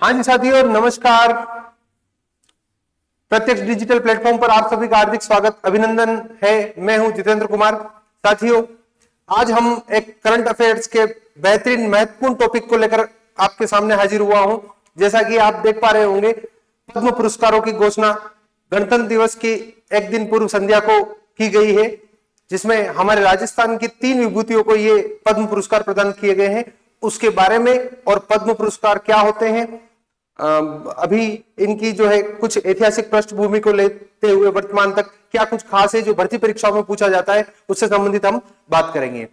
हाँ जी साथियों, नमस्कार। प्रत्यक्ष डिजिटल प्लेटफॉर्म पर आप सभी का हार्दिक स्वागत, अभिनंदन है। मैं हूं जितेंद्र कुमार। साथियों, आज हम एक करंट अफेयर्स के बेहतरीन महत्वपूर्ण टॉपिक को लेकर आपके सामने हाजिर हुआ हूं। जैसा कि आप देख पा रहे होंगे, पद्म पुरस्कारों की घोषणा गणतंत्र दिवस की एक दिन पूर्व संध्या को की गई है, जिसमें हमारे राजस्थान की 3 विभूतियों को ये पद्म पुरस्कार प्रदान किए गए हैं। उसके बारे में और पद्म पुरस्कार क्या होते हैं, अभी इनकी जो है कुछ ऐतिहासिक पृष्ठभूमि को लेते हुए वर्तमान तक क्या कुछ खास है जो भर्ती परीक्षाओं में पूछा जाता है, उससे संबंधित हम बात करेंगे।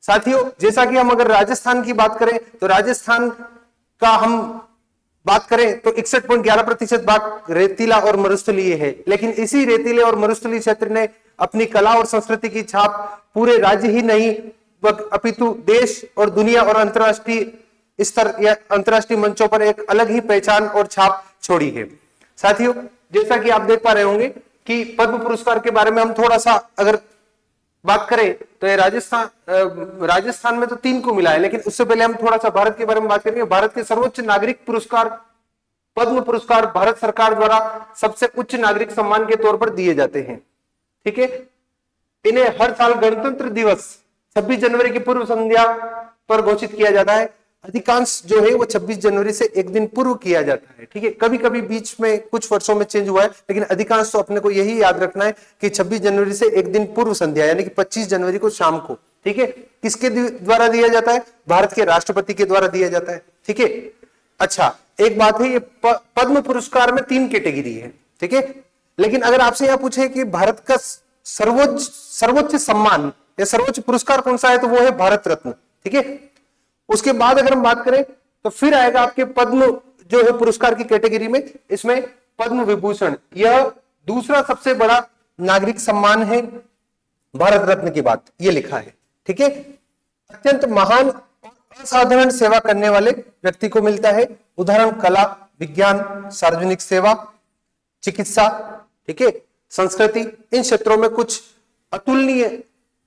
साथियों, जैसा कि हम अगर राजस्थान की बात करें तो राजस्थान का हम बात करें तो 61.11% भाग रेतीला और मरुस्थलीय है, लेकिन इसी रेतीले और मरुस्थलीय क्षेत्र ने अपनी कला और संस्कृति की छाप पूरे राज्य ही नहीं अपितु देश और दुनिया और अंतरराष्ट्रीय स्तर या अंतरराष्ट्रीय मंचों पर एक अलग ही पहचान और छाप छोड़ी है। साथियों, जैसा कि आप देख पा रहे होंगे कि पद्म पुरस्कार के बारे में हम थोड़ा सा अगर बात करें तो ये राजस्थान में तो 3 को मिला है, लेकिन उससे पहले हम थोड़ा सा भारत के बारे में बात करेंगे। भारत के सर्वोच्च नागरिक पुरस्कार पद्म पुरस्कार भारत सरकार द्वारा सबसे उच्च नागरिक सम्मान के तौर पर दिए जाते हैं। ठीक है, इन्हें हर साल गणतंत्र दिवस 26 जनवरी की पूर्व संध्या पर घोषित किया जाता है। अधिकांश जो है वो 26 जनवरी से एक दिन पूर्व किया जाता है। ठीक है, कभी कभी बीच में कुछ वर्षों में चेंज हुआ है, लेकिन अधिकांश तो अपने को यही याद रखना है कि 26 जनवरी से एक दिन पूर्व संध्या यानी कि 25 जनवरी को शाम को। ठीक है, किसके द्वारा दिया जाता है? भारत के राष्ट्रपति के द्वारा दिया जाता है। ठीक है, अच्छा एक बात है, ये पद्म पुरस्कार में 3 कैटेगरी है। ठीक है, लेकिन अगर आपसे यह पूछे कि भारत का सर्वोच्च सम्मान या सर्वोच्च पुरस्कार कौन सा है, तो वो है भारत रत्न। ठीक है, उसके बाद अगर हम बात करें तो फिर आएगा आपके पद्म जो है पुरस्कार की कैटेगरी में, इसमें पद्म विभूषण, यह दूसरा सबसे बड़ा नागरिक सम्मान है भारत रत्न के बाद, ये लिखा है। ठीक है, अत्यंत महान और असाधारण सेवा करने वाले व्यक्ति को मिलता है। उदाहरण कला, विज्ञान, सार्वजनिक सेवा, चिकित्सा, ठीक है, संस्कृति, इन क्षेत्रों में कुछ अतुलनीय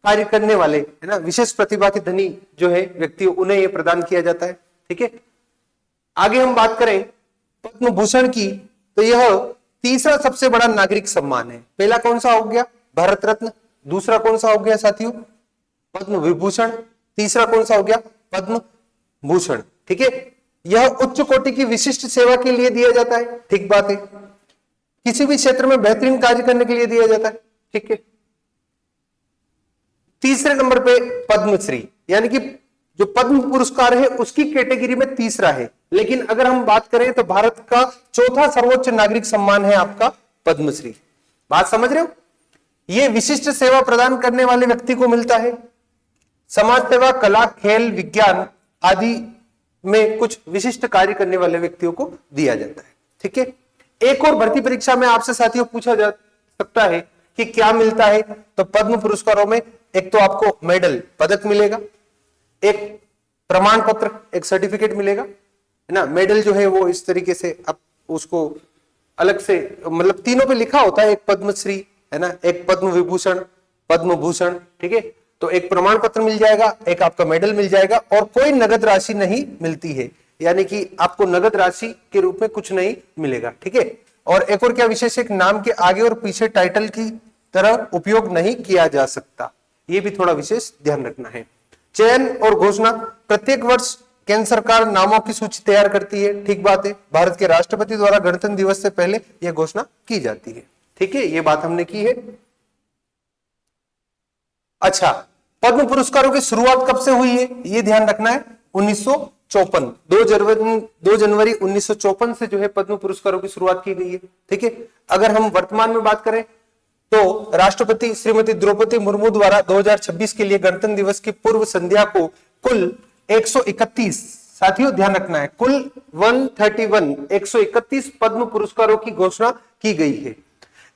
कार्य करने वाले, है ना, विशेष प्रतिभा के धनी जो है व्यक्ति, उन्हें यह प्रदान किया जाता है। ठीक है, आगे हम बात करें पद्म भूषण की, तो यह तीसरा सबसे बड़ा नागरिक सम्मान है। पहला कौन सा हो गया? भारत रत्न। दूसरा कौन सा हो गया साथियों? पद्म विभूषण। तीसरा कौन सा हो गया? पद्म भूषण। ठीक है, यह उच्च कोटि की विशिष्ट सेवा के लिए दिया जाता है। ठीक बात है, किसी भी क्षेत्र में बेहतरीन कार्य करने के लिए दिया जाता है। ठीक है, तीसरे नंबर पे पद्मश्री, यानी कि जो पद्म पुरस्कार है उसकी कैटेगरी में तीसरा है। लेकिन अगर हम बात करें तो भारत का चौथा सर्वोच्च नागरिक सम्मान है आपका पद्मश्री। बात समझ रहे हो? यह विशिष्ट सेवा प्रदान करने वाले व्यक्ति को मिलता है। समाज सेवा, कला, खेल, विज्ञान आदि में कुछ विशिष्ट कार्य करने वाले व्यक्तियों को दिया जाता है। ठीक है, एक और भर्ती परीक्षा में आपसे साथियों पूछा जा सकता है कि क्या मिलता है, तो पद्म पुरस्कारों में एक तो आपको मेडल, पदक मिलेगा, एक प्रमाण पत्र, एक सर्टिफिकेट मिलेगा, है ना। मेडल जो है वो इस तरीके से आप उसको अलग से, मतलब तीनों पे लिखा होता है, एक पद्मश्री, है ना, एक पद्म विभूषण, पद्म भूषण। ठीक है, तो एक प्रमाण पत्र मिल जाएगा, एक आपका मेडल मिल जाएगा, और कोई नगद राशि नहीं मिलती है, यानी कि आपको नगद राशि के रूप में कुछ नहीं मिलेगा। ठीक है, और एक और क्या विशेष, एक नाम के आगे और पीछे टाइटल की तरह उपयोग नहीं किया जा सकता, ये भी थोड़ा विशेष ध्यान रखना है। चयन और घोषणा, प्रत्येक वर्ष केंद्र सरकार नामों की सूची तैयार करती है। ठीक बात है, भारत के राष्ट्रपति द्वारा गणतंत्र दिवस से पहले यह घोषणा की जाती है। ठीक है, यह बात हमने की है। अच्छा, पद्म पुरस्कारों की शुरुआत कब से हुई है, यह ध्यान रखना है। 1954, 2 जनवरी 1954 से जो है पद्म पुरस्कारों की शुरुआत की गई है। ठीक है, अगर हम वर्तमान में बात करें तो राष्ट्रपति श्रीमती द्रौपदी मुर्मू द्वारा 2026 के लिए गणतंत्र दिवस की पूर्व संध्या को कुल 131, साथियों ध्यान रखना है, कुल 131 पद्म पुरस्कारों की घोषणा की गई है।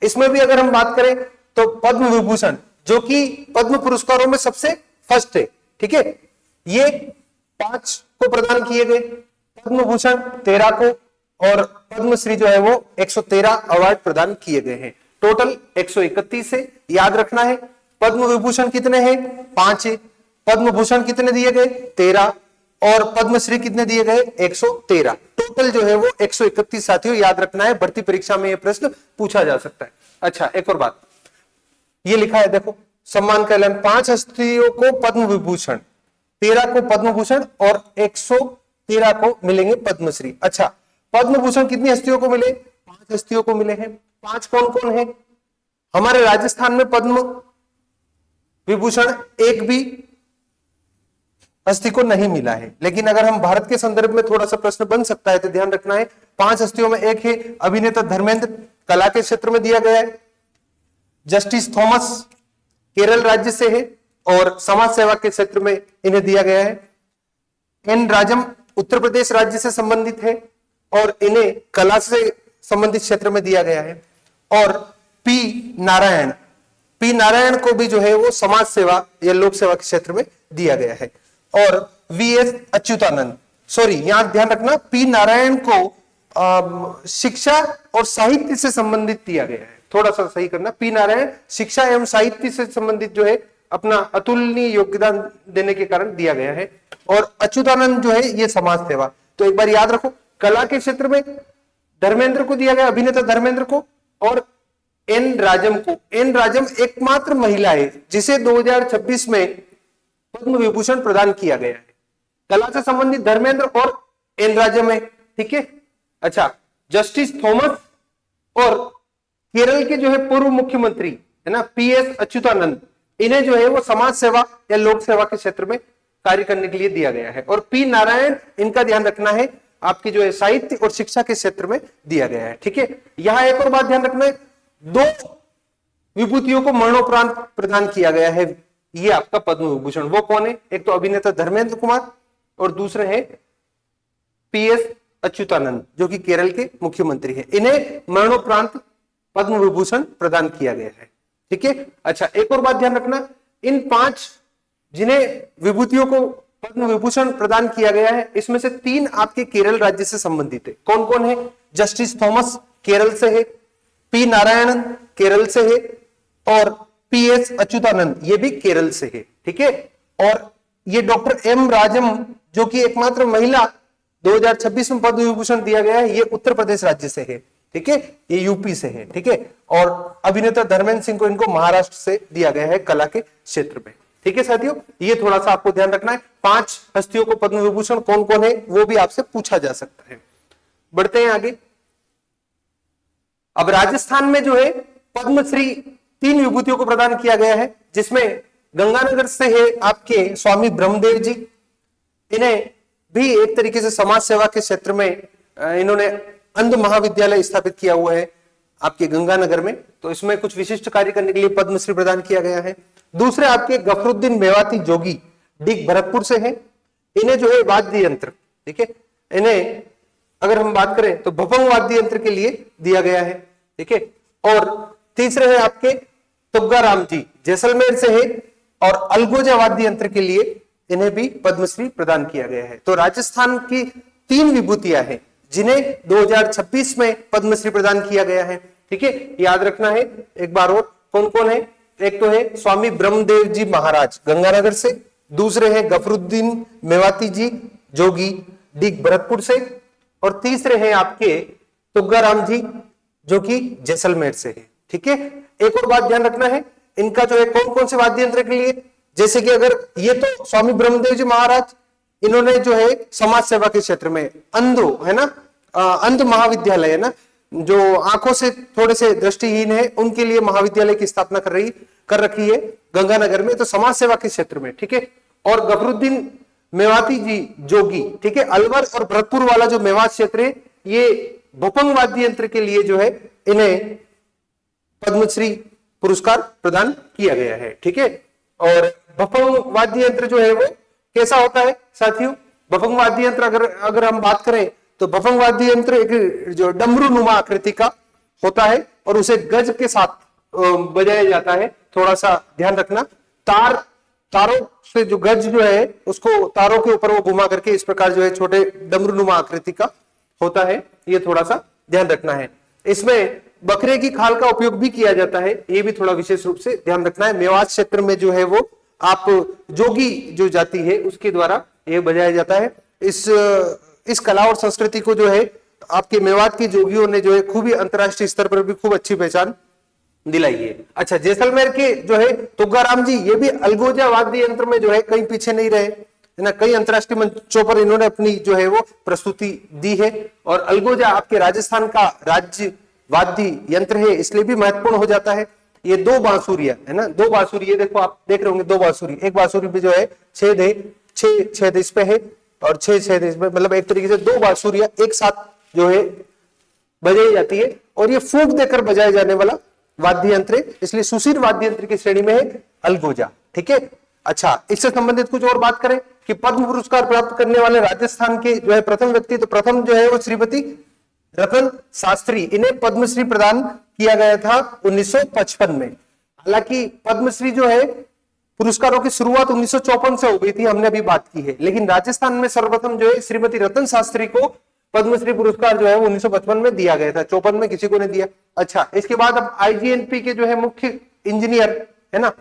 इसमें भी अगर हम बात करें तो पद्म विभूषण, जो कि पद्म पुरस्कारों में सबसे फर्स्ट है, ठीक है, ये 5 को प्रदान किए गए, पद्म भूषण 13 को, और पद्मश्री जो है वो 113 अवार्ड प्रदान किए गए हैं। टोटल 131 से याद रखना है। पद्म विभूषण कितने हैं? 5 है। पद्म भूषण कितने दिए गए? 13, और पद्मश्री कितने दिए गए? 113। टोटल जो है वो 131 साथियों, याद रखना है, भर्ती परीक्षा में ये प्रश्न पूछा जा सकता है। अच्छा, एक और बात, ये लिखा है देखो, सम्मान का ऐलान, 5 हस्तियों को पद्म विभूषण, 13 को पद्म भूषण और 113 को मिलेंगे पद्मश्री। अच्छा, पद्म भूषण कितनी हस्तियों को मिले? 5 हस्तियों को मिले हैं। 5 कौन कौन है? हमारे राजस्थान में पद्म विभूषण एक भी हस्ती को नहीं मिला है, लेकिन अगर हम भारत के संदर्भ में थोड़ा सा प्रश्न बन सकता है तो ध्यान रखना है, 5 हस्तियों में एक है अभिनेता धर्मेंद्र, कला के क्षेत्र में दिया गया है। जस्टिस थॉमस केरल राज्य से है और समाज सेवा के क्षेत्र में इन्हें दिया गया है। एन राजम उत्तर प्रदेश राज्य से संबंधित है और इन्हें कला से संबंधित क्षेत्र में दिया गया है। और पी नारायण को भी जो है वो समाज सेवा या लोक सेवा के क्षेत्र में दिया गया है। और वीएस अच्युतानंद, सॉरी यहां ध्यान रखना, पी नारायण को शिक्षा और साहित्य से संबंधित दिया गया है, थोड़ा सा सही करना, पी नारायण शिक्षा एवं साहित्य से संबंधित जो है अपना अतुलनीय योगदान देने के कारण दिया गया है। और अच्युतानंद जो है ये समाज सेवा। तो एक बार याद रखो, कला के क्षेत्र में धर्मेंद्र को दिया गया, अभिनेता धर्मेंद्र को, और एन राजम को। एन राजम एकमात्र महिला है जिसे 2026 में पद्म विभूषण प्रदान किया गया है। कला से संबंधित धर्मेंद्र और एन राजम है, ठीक है। अच्छा, जस्टिस थॉमस और केरल के जो है पूर्व मुख्यमंत्री है ना पीएस अच्युतानंद, इन्हें जो है वो समाज सेवा या लोक सेवा के क्षेत्र में कार्य करने के लिए दिया गया है। और पी नारायण, इनका ध्यान रखना है, आपकी जो है साहित्य और शिक्षा के क्षेत्र में दिया गया है, ठीक है। यहां एक और बात ध्यान रखना है, 2 विभूतियों को मरणोपरांत प्रदान किया गया है ये आपका पद्म विभूषण। वो कौन है? एक तो अभिनेता धर्मेंद्र कुमार और दूसरे हैं पीएस अच्युतानंद जो कि केरल के मुख्यमंत्री हैं। इन्हें मरणोपरांत पद्म विभूषण प्रदान किया गया है, ठीक है। अच्छा, एक और बात ध्यान रखना, इन 5 जिन्हें विभूतियों को पद्म विभूषण प्रदान किया गया है, इसमें से 3 आपके केरल राज्य से संबंधित है। कौन कौन है? जस्टिस थॉमस केरल से है, पी नारायणन केरल से है और पीएस अच्युतानंद ये भी केरल से है, ठीक है। और ये डॉक्टर एम राजम जो कि एकमात्र महिला 2026 में पद्म विभूषण दिया गया है, ये उत्तर प्रदेश राज्य से है, ठीक है, ये यूपी से है, ठीक है। और अभिनेता धर्मेंद्र सिंह को इनको महाराष्ट्र से दिया गया है कला के क्षेत्र में, ठीक है साथियों। ये थोड़ा सा आपको ध्यान रखना है, 5 हस्तियों को पद्म विभूषण कौन कौन है वो भी आपसे पूछा जा सकता है। बढ़ते हैं आगे। अब राजस्थान में जो है पद्मश्री 3 विभूतियों को प्रदान किया गया है, जिसमें गंगानगर से है आपके स्वामी ब्रह्मदेव जी। इन्हें भी एक तरीके से समाज सेवा के क्षेत्र में इन्होंने अंध महाविद्यालय स्थापित किया हुआ है आपके गंगानगर में, तो इसमें कुछ विशिष्ट कार्य करने के लिए पद्मश्री प्रदान किया गया है। दूसरे आपके गफरुद्दीन मेवाती जोगी डिग भरतपुर से हैं। इन्हें जो है वाद्य यंत्र, ठीक है, इन्हें अगर हम बात करें तो भपंग वाद्य यंत्र के लिए दिया गया है, ठीक है। और तीसरे है आपके तुग्गाराम जी जैसलमेर से है और अलगोजा वाद्य यंत्र के लिए इन्हें भी पद्मश्री प्रदान किया गया है। तो राजस्थान की 3 विभूतियां हैं जिन्हें 2026 में पद्मश्री प्रदान किया गया है, ठीक है। याद रखना है एक बार और, कौन कौन है? एक तो है स्वामी ब्रह्मदेव जी महाराज गंगानगर से, दूसरे हैं गफरुद्दीन मेवाती जी जोगी डिग भरतपुर से, और तीसरे हैं आपके तुग्गाराम जी जो कि जैसलमेर से है, ठीक है। एक और बात ध्यान रखना है, इनका जो है कौन कौन से वाद्य यंत्र के लिए, जैसे कि अगर ये तो स्वामी ब्रह्मदेव जी महाराज, इन्होंने जो है समाज सेवा के क्षेत्र में अंधो है ना, अंध महाविद्यालय है ना, जो आंखों से थोड़े से दृष्टिहीन है उनके लिए महाविद्यालय की स्थापना कर रखी है गंगानगर में, तो समाज सेवा के क्षेत्र में, ठीक है। और गफरुद्दीन मेवाती जी जोगी, ठीक है, अलवर और भरतपुर वाला जो मेवात क्षेत्र है, ये भपंग वाद्य यंत्र के लिए जो है इन्हें पद्मश्री पुरस्कार प्रदान किया गया है, ठीक है। और भपंग वाद्य यंत्र जो है वो कैसा होता है साथियों? भपंग वाद्य यंत्र अगर हम बात करें तो भपंग वाद्य यंत्र एक जो डमरू नुमा आकृति का होता है और उसे गज के साथ बजाया जाता है। थोड़ा सा ध्यान रखना, तारों से जो गज जो है उसको तारों के ऊपर वो घुमा करके इस प्रकार जो है छोटे डमरू नुमा आकृति का होता है, ये थोड़ा सा ध्यान रखना है। इसमें बकरे की खाल का उपयोग भी किया जाता है, ये भी थोड़ा विशेष रूप से ध्यान रखना है। मेवात क्षेत्र में जो है वो आप जोगी जो जाति है उसके द्वारा ये बजाया जाता है। इस कला और संस्कृति को जो है आपके मेवात के जोगियों ने जो है खूब ही अंतर्राष्ट्रीय स्तर पर भी खूब अच्छी पहचान दिलाई है। अच्छा, जैसलमेर के जो है तुगाराम जी, ये भी अलगोजा वाद्य यंत्र में जो है कहीं पीछे नहीं रहे, है ना, कई अंतर्राष्ट्रीय मंचों पर इन्होंने अपनी जो है वो प्रस्तुति दी है। और अलगोजा आपके राजस्थान का राज्य वाद्य यंत्र है, इसलिए भी महत्वपूर्ण हो जाता है। ये 2 बांसुरियां है ना, 2 बांसुरी, ये देखो आप देख रहे होंगे 2 बांसुरी, एक बांसुरी पे जो है छेद है, 6 छेद इस पे है और 6 छेद इस पे, मतलब एक तरीके से 2 बांसुरियां एक साथ जो है बजाई जाती है और ये फूंक देकर बजाए जाने वाला वाद्य यंत्र है, इसलिए सुशील वाद्य यंत्र की श्रेणी में है अलगोजा। ठीक है। अच्छा, इससे संबंधित कुछ और बात करें कि पद्म पुरस्कार प्राप्त करने वाले राजस्थान के जो है प्रथम व्यक्ति, तो प्रथम जो है वो श्रीमती रतन शास्त्री, इन्हें पद्मश्री प्रदान किया गया था 1955 में। हालांकि पद्मश्री जो है पुरस्कारों की शुरुआत 1954 से हो गई थी, हमने अभी बात की है, लेकिन राजस्थान में सर्वप्रथम जो है श्रीमती रतन शास्त्री को पद्मश्री पुरस्कार जो है वो 1955 में दिया गया था, 54 में किसी को नहीं दिया। अच्छा, इसके बाद अब आईजीएनपी के जो है मुख्य इंजीनियर है ना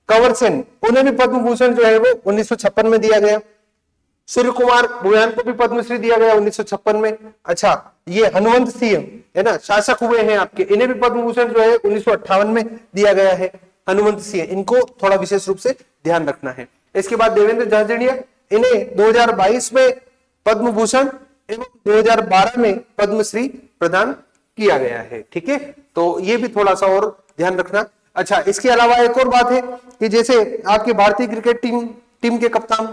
कंवर सेन, उन्हें भी पद्म भूषण जो है वो 1956 में दिया गया। सूर्य कुमार भुयान को भी पद्मश्री दिया गया 1956 में। अच्छा, ये हनुमंत सिंह है ना, शासक हुए हैं आपके, इन्हें भी पद्म भूषण जो है 1958 में दिया गया है। हनुमंत सिंह, इनको थोड़ा विशेष रूप से ध्यान रखना है। इसके बाद देवेंद्र झाझड़िया, इन्हें 2022 में पद्म भूषण एवं 2012 में पद्मश्री प्रदान किया गया है। ठीक है, तो ये भी थोड़ा सा और ध्यान रखना। अच्छा, इसके अलावा एक और बात है कि जैसे आपकी भारतीय क्रिकेट टीम के कप्तान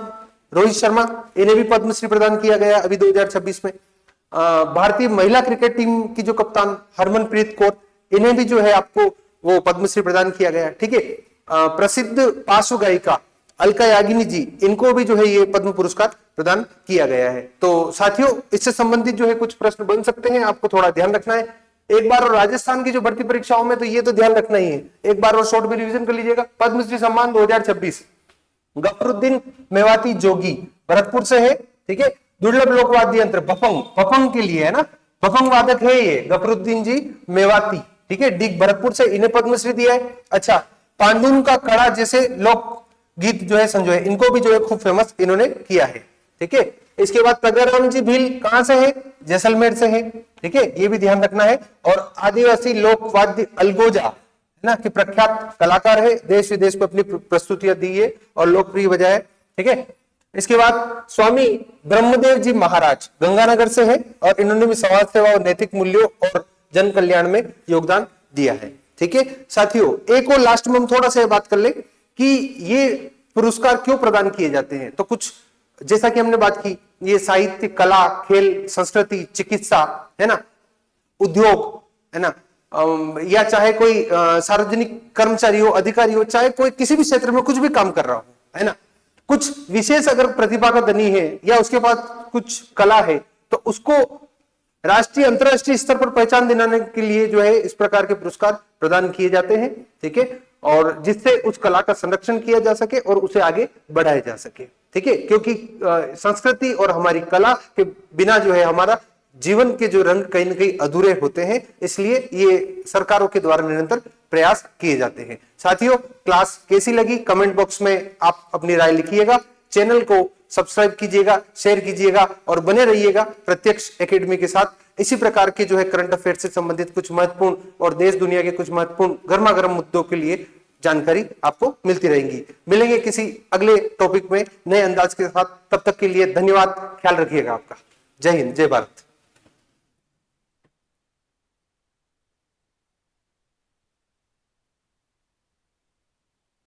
रोहित शर्मा, इन्हें भी पद्मश्री प्रदान किया गया अभी 2026 में। भारतीय महिला क्रिकेट टीम की जो कप्तान हरमनप्रीत कौर, इन्हें भी जो है आपको वो पद्मश्री प्रदान किया गया। ठीक है। प्रसिद्ध पार्श्व गायिका अलका याग्निक जी, इनको भी जो है ये पद्म पुरस्कार प्रदान किया गया है। तो साथियों, इससे संबंधित जो है कुछ प्रश्न बन सकते हैं, आपको थोड़ा ध्यान रखना है। एक बार और राजस्थान की जो भर्ती परीक्षाओं में तो ये तो ध्यान रखना ही है, एक बार और शॉर्ट में रिवीजन कर लीजिएगा। पद्मश्री सम्मान 2026 गफरुद्दीन मेवाती जोगी भरतपुर से है। ठीक है। दुर्लभ लोकवाद्य यंत्र भफंग के लिए है ना, भफंग वादक है ये गफरुद्दीन जी मेवाती। ठीक है, डिग भरतपुर से, इन्हें पद्मश्री दिया है। अच्छा, पांडुन का कड़ा जैसे लोक गीत जो है संजोय, इनको भी जो है खूब फेमस इन्होंने किया है। ठीक है। इसके बाद प्रगराम जी भील कहां से है? जैसलमेर से है। ठीक है, ये भी ध्यान रखना है। और आदिवासी लोकवाद्य अलगोजा है ना कि प्रख्यात कलाकार है, देश विदेश में अपनी प्रस्तुतियां दी है और लोकप्रिय बजाय। ठीक है। इसके बाद स्वामी ब्रह्मदेव जी महाराज गंगानगर से है और इन्होंने भी समाज सेवा और नैतिक मूल्यों और जन कल्याण में योगदान दिया है। ठीक है साथियों, एक और लास्ट में हम थोड़ा सा बात कर ले कि ये पुरस्कार क्यों प्रदान किए जाते हैं। तो कुछ जैसा कि हमने बात की, ये साहित्य, कला, खेल, संस्कृति, चिकित्सा है ना, उद्योग है ना, या चाहे कोई सार्वजनिक कर्मचारी हो, अधिकारी हो, चाहे कोई किसी भी क्षेत्र में कुछ भी काम कर रहा हो, है ना, कुछ विशेष अगर प्रतिभा का धनी है या उसके पास कुछ कला है तो उसको राष्ट्रीय अंतरराष्ट्रीय स्तर पर पहचान दिलाने के लिए जो है इस प्रकार के पुरस्कार प्रदान किए जाते हैं। ठीक है, और जिससे उस कला का संरक्षण किया जा सके और उसे आगे बढ़ाया जा सके। ठीक है, क्योंकि संस्कृति और हमारी कला के बिना जो है हमारा जीवन के जो रंग कहीं न कहीं अधूरे होते हैं, इसलिए ये सरकारों के द्वारा निरंतर प्रयास किए जाते हैं। साथियों, क्लास कैसी लगी कमेंट बॉक्स में आप अपनी राय लिखिएगा। चैनल को सब्सक्राइब कीजिएगा, शेयर कीजिएगा और बने रहिएगा प्रत्यक्ष एकेडमी के साथ। इसी प्रकार के जो है करंट अफेयर से संबंधित कुछ महत्वपूर्ण और देश दुनिया के कुछ महत्वपूर्ण गर्मागर्म मुद्दों के लिए जानकारी आपको मिलती रहेंगी। मिलेंगे किसी अगले टॉपिक में नए अंदाज के साथ, तब तक के लिए धन्यवाद। ख्याल रखिएगा आपका। जय हिंद, जय भारत।